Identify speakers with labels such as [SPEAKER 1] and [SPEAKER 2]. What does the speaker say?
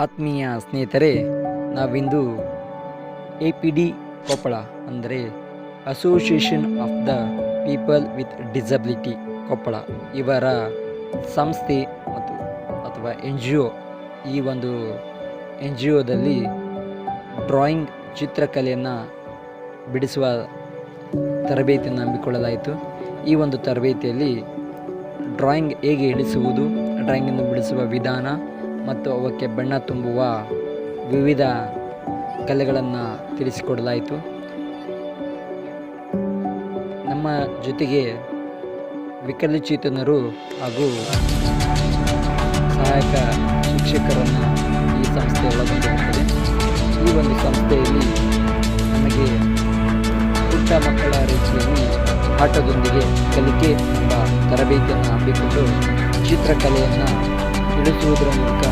[SPEAKER 1] ಆತ್ಮೀಯ ಸ್ನೇಹಿತರೆ, ನಾವಿಂದು APD ಕೊಪ್ಪಳ ಅಂದರೆ association of the people with disability Koppal ಇವರ ಸಂಸ್ಥೆ ಮತ್ತು ಅಥವಾ NGO, ಈ ಒಂದು NGOದಲ್ಲಿ ಡ್ರಾಯಿಂಗ್ ಚಿತ್ರಕಲೆಯನ್ನು ಬಿಡಿಸುವ ತರಬೇತಿಯನ್ನು ಹಮ್ಮಿಕೊಳ್ಳಲಾಯಿತು. ಈ ಒಂದು ತರಬೇತಿಯಲ್ಲಿ ಡ್ರಾಯಿಂಗ್ ಹೇಗೆ ಹಿಡಿಸುವುದು, ಡ್ರಾಯಿಂಗನ್ನು ಬಿಡಿಸುವ ವಿಧಾನ ಮತ್ತು ಅವಕ್ಕೆ ಬಣ್ಣ ತುಂಬುವ ವಿವಿಧ ಕಲೆಗಳನ್ನು ತಿಳಿಸಿಕೊಡಲಾಯಿತು. ನಮ್ಮ ಜೊತೆಗೆ ವಿಕಲಚೇತನರು ಹಾಗೂ ಸಹಾಯಕ ಶಿಕ್ಷಕರನ್ನು ಈ ಸಂಸ್ಥೆ ಒಳಗೊಂಡಿರುತ್ತದೆ. ಈ ಒಂದು ಸಂಸ್ಥೆಯಲ್ಲಿ ನಮಗೆ ಪುಟ್ಟ ಮಕ್ಕಳ ರೀತಿಯಲ್ಲಿ ಆಟದೊಂದಿಗೆ ಕಲಿಕೆ ಎಂಬ ತರಬೇತಿಯನ್ನು ಹಮ್ಮಿಕೊಂಡು ಚಿತ್ರಕಲೆಯನ್ನು ತಿಳಿಸುವುದರ ಮೂಲಕ